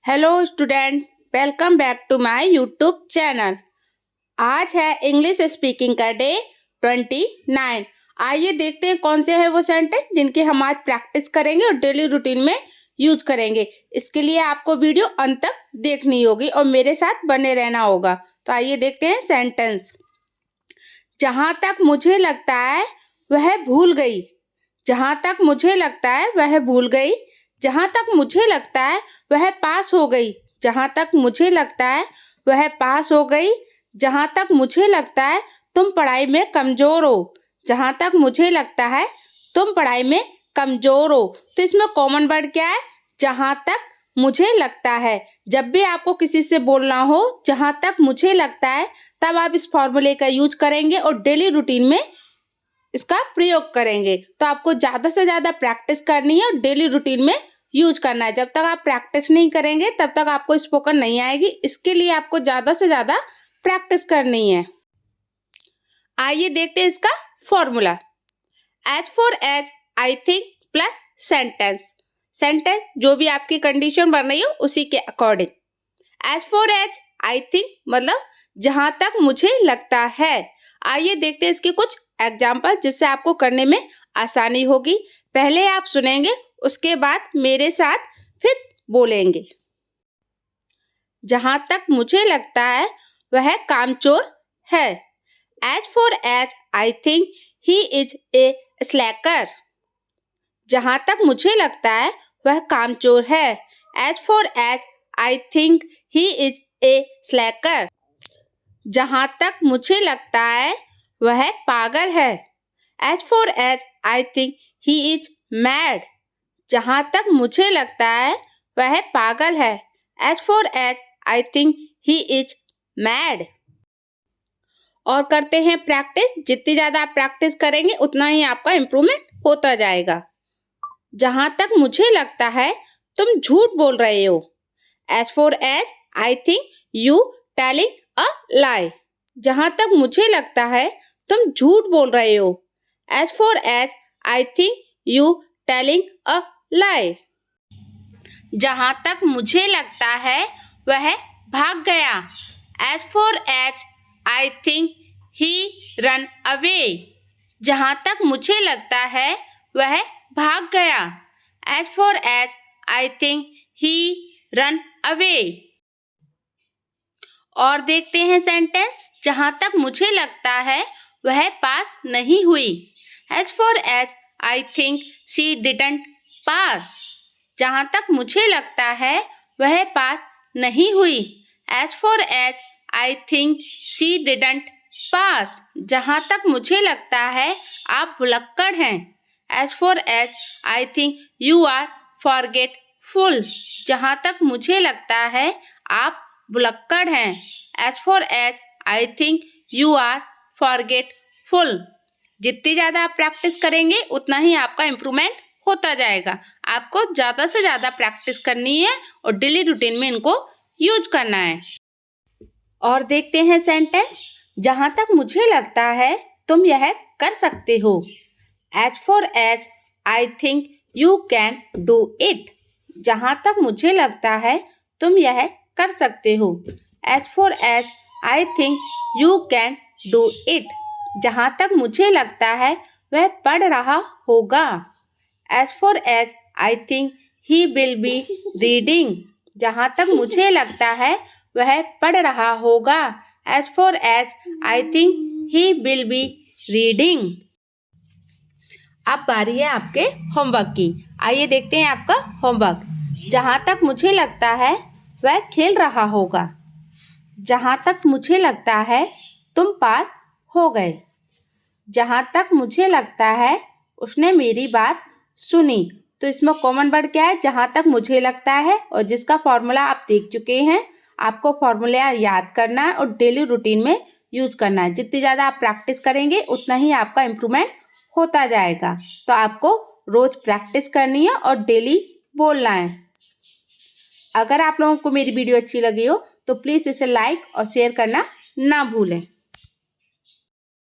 Hello student, welcome back to my YouTube channel. आज है English speaking का day 29। आइए देखते हैं कौन से हैं वो सेंटेंस जिनकी हम आज प्रैक्टिस करेंगे और डेली रूटीन में यूज करेंगे। इसके लिए आपको वीडियो अंत तक देखनी होगी और मेरे साथ बने रहना होगा। तो आइए देखते हैं सेंटेंस। जहाँ तक मुझे लगता है वह भूल गई। जहाँ तक मुझे लगता है वह भूल गई। जहाँ तक मुझे लगता है वह पास हो गई। जहाँ तक मुझे लगता है वह पास हो गई। जहाँ तक मुझे लगता है तुम पढ़ाई में कमजोर हो। जहाँ तक मुझे लगता है तुम पढ़ाई में कमजोर हो। तो इसमें कॉमन वर्ड क्या है? जहाँ तक मुझे लगता है। जब भी आपको किसी से बोलना हो जहाँ तक मुझे लगता है, तब आप इस फॉर्मूले का यूज करेंगे और डेली रूटीन में इसका प्रयोग करेंगे। तो आपको ज्यादा से ज्यादा प्रैक्टिस करनी है और डेली रूटीन में यूज करना है। जब तक आप प्रैक्टिस नहीं करेंगे तब तक आपको स्पोकन नहीं आएगी। इसके लिए आपको ज्यादा से ज्यादा प्रैक्टिस करनी है। आइए देखते हैं इसका formula. As far as, I think plus sentence. Sentence जो भी आपकी कंडीशन बन रही हो उसी के according. As far as, I think मतलब जहां तक मुझे लगता है। आइए देखते हैं इसके कुछ एग्जाम्पल जिससे आपको करने में आसानी होगी। पहले आप सुनेंगे, उसके बाद मेरे साथ फिर बोलेंगे। जहां तक मुझे लगता है वह कामचोर है। As far as, I think he is a slacker. जहां तक मुझे लगता है वह कामचोर है। As far as, I think he is a slacker. जहां तक मुझे लगता है वह पागल है। As far as, I think he is mad. जहां तक मुझे लगता है वह पागल है। As far as, I think he is mad. और करते हैं प्रैक्टिस। जितनी ज्यादा आप प्रैक्टिस करेंगे उतना ही आपका इम्प्रूवमेंट होता जाएगा। जहां तक मुझे लगता है तुम झूठ बोल रहे हो। As far as, I think you telling a lie. जहां तक मुझे लगता है तुम झूठ बोल रहे हो। As far as, I think you telling a lie. जहां तक मुझे लगता है वह भाग गया। As far as, I think he run away. जहां तक मुझे लगता है वह भाग गया। As far as, I think he run away. और देखते हैं सेंटेंस। जहां तक मुझे लगता है वह पास नहीं हुई। As far as, I think she didn't pass. जहां तक मुझे लगता है वह पास नहीं हुई। As far as, I think she didn't pass. जहां तक मुझे लगता है आप भुलक्कड़ हैं। As far as, I think you are forgetful. जहां तक मुझे लगता है आप भुलक्कड़ हैं। As far as, I think you are forgetful. जितनी ज्यादा आप प्रैक्टिस करेंगे उतना ही आपका इम्प्रूवमेंट होता जाएगा। आपको ज्यादा से ज्यादा प्रैक्टिस करनी है और डेली रूटीन में इनको यूज करना है। और देखते हैं सेंटेंस। जहां तक मुझे लगता है तुम यह कर सकते हो। As far as, I think you can do it. जहां तक मुझे लगता है तुम यह कर सकते हो। As far as, I think you can do it. जहां तक मुझे लगता है वह पढ़ रहा होगा। As far as, I think he will be reading. जहां तक मुझे लगता है वह पढ़ रहा होगा। As far as, I think he will be reading. अब बारी है आपके होमवर्क की। आइए देखते हैं आपका होमवर्क। जहां तक मुझे लगता है वह खेल रहा होगा। जहां तक मुझे लगता है तुम पास हो गए। जहां तक मुझे लगता है उसने मेरी बात सुनी। तो इसमें कॉमन वर्ड क्या है? जहां तक मुझे लगता है, और जिसका फॉर्मूला आप देख चुके हैं। आपको फॉर्मूला याद करना है और डेली रूटीन में यूज करना है। जितनी ज़्यादा आप प्रैक्टिस करेंगे उतना ही आपका इम्प्रूवमेंट होता जाएगा। तो आपको रोज प्रैक्टिस करनी है और डेली बोलना है। अगर आप लोगों को मेरी वीडियो अच्छी लगी हो तो प्लीज़ इसे लाइक और शेयर करना ना भूलें।